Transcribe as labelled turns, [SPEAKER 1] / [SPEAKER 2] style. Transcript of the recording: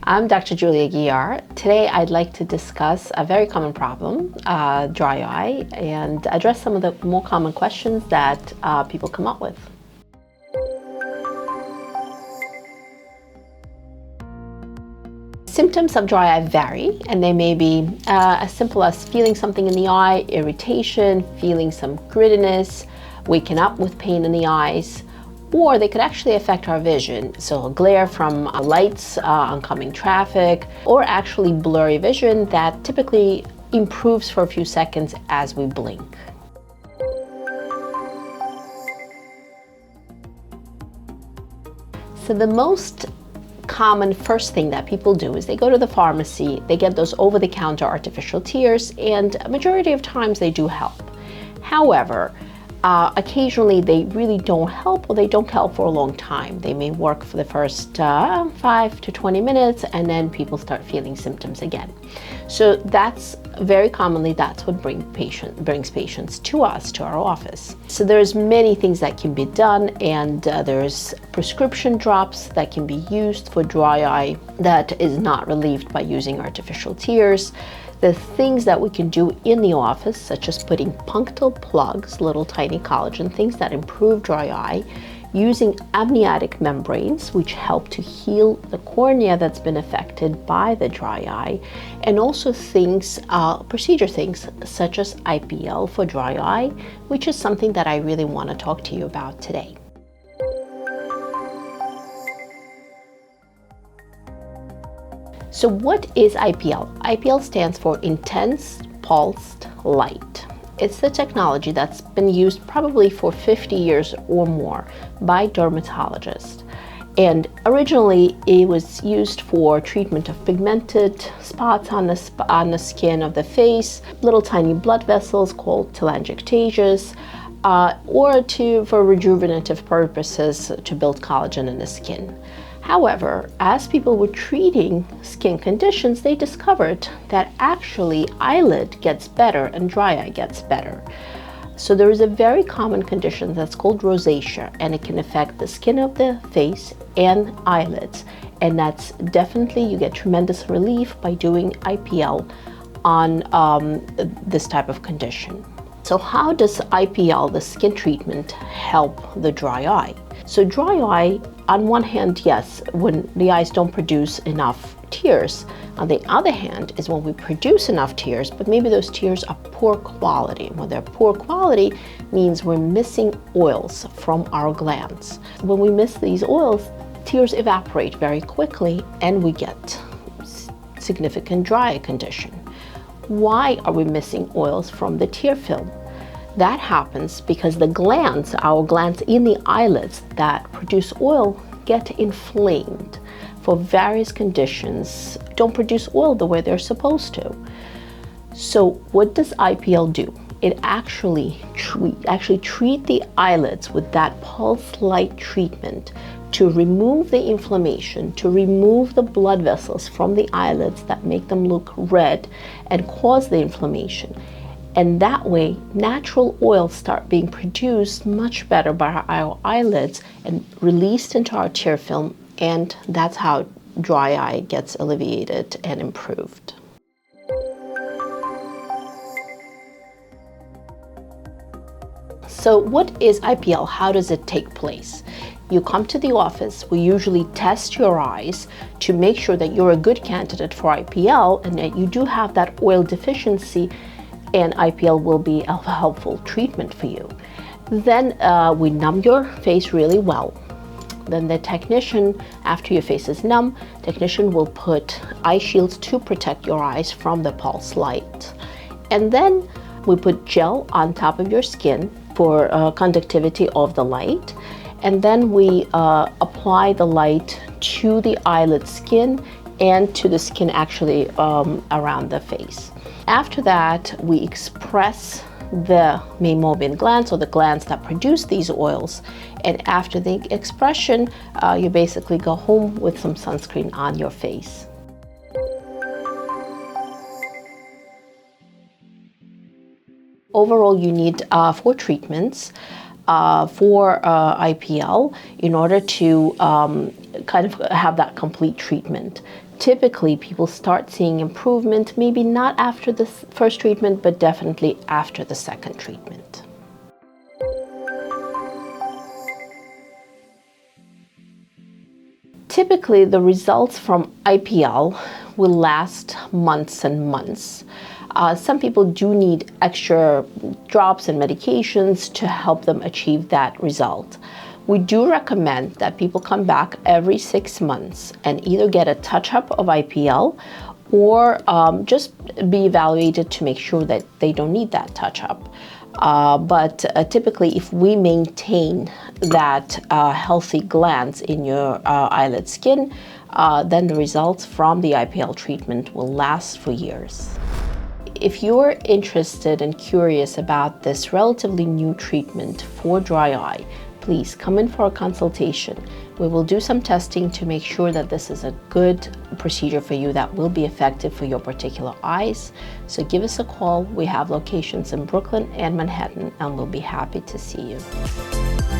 [SPEAKER 1] I'm Dr. Julia Giyaur. Today I'd like to discuss a very common problem, dry eye, and address some of the more common questions that people come up with. Symptoms of dry eye vary, and they may be as simple as feeling something in the eye, irritation, feeling some grittiness, waking up with pain in the eyes, or they could actually affect our vision. So glare from lights, oncoming traffic, or actually blurry vision that typically improves for a few seconds as we blink. So the most common first thing that people do is they go to the pharmacy, they get those over-the-counter artificial tears, and a majority of times they do help. However, occasionally they really don't help, or they don't help for a long time. They may work for the first 5 to 20 minutes, and then people start feeling symptoms again. So that's very commonly, that's what brings patients to us, to our office. So there's many things that can be done, and there's prescription drops that can be used for dry eye that is not relieved by using artificial tears. The things that we can do in the office, such as putting punctal plugs, little tiny collagen things that improve dry eye, using amniotic membranes, which help to heal the cornea that's been affected by the dry eye, and also things, procedure things, such as IPL for dry eye, which is something that I really want to talk to you about today. So what is IPL? IPL stands for Intense Pulsed Light. It's the technology that's been used probably for 50 years or more by dermatologists. And originally it was used for treatment of pigmented spots on the skin of the face, little tiny blood vessels called telangiectasias, or for rejuvenative purposes to build collagen in the skin. However, as people were treating skin conditions, they discovered that actually eyelid gets better and dry eye gets better. So there is a very common condition that's called rosacea, and it can affect the skin of the face and eyelids. And that's definitely, you get tremendous relief by doing IPL on this type of condition. So how does IPL, the skin treatment, help the dry eye? So dry eye, on one hand, yes, when the eyes don't produce enough tears. On the other hand is when we produce enough tears, but maybe those tears are poor quality. When they're poor quality means we're missing oils from our glands. When we miss these oils, tears evaporate very quickly and we get significant dry eye condition. Why are we missing oils from the tear film? That happens because the glands, our glands in the eyelids that produce oil, get inflamed for various conditions, don't produce oil the way they're supposed to. So what does IPL do? It actually treat the eyelids with that pulse light treatment to remove the inflammation, to remove the blood vessels from the eyelids that make them look red and cause the inflammation. And that way, natural oils start being produced much better by our eyelids and released into our tear film, and that's how dry eye gets alleviated and improved. So what is IPL? How does it take place? You come to the office, we usually test your eyes to make sure that you're a good candidate for IPL and that you do have that oil deficiency, and IPL will be a helpful treatment for you. Then we numb your face really well. Then the technician, after your face is numb, technician will put eye shields to protect your eyes from the pulse light. And then we put gel on top of your skin for conductivity of the light. And then we apply the light to the eyelid skin and to the skin actually around the face. After that, we express the meibomian glands, or the glands that produce these oils. And after the expression, you basically go home with some sunscreen on your face. Overall, you need 4 treatments for IPL in order to kind of have that complete treatment. Typically, people start seeing improvement, maybe not after the first treatment, but definitely after the second treatment. Typically, the results from IPL will last months and months. Some people do need extra drops and medications to help them achieve that result. We do recommend that people come back every 6 months and either get a touch-up of IPL or just be evaluated to make sure that they don't need that touch-up. But typically, if we maintain that healthy glands in your eyelid skin, then the results from the IPL treatment will last for years. If you're interested and curious about this relatively new treatment for dry eye, please come in for a consultation. We will do some testing to make sure that this is a good procedure for you that will be effective for your particular eyes. So give us a call. We have locations in Brooklyn and Manhattan, and we'll be happy to see you.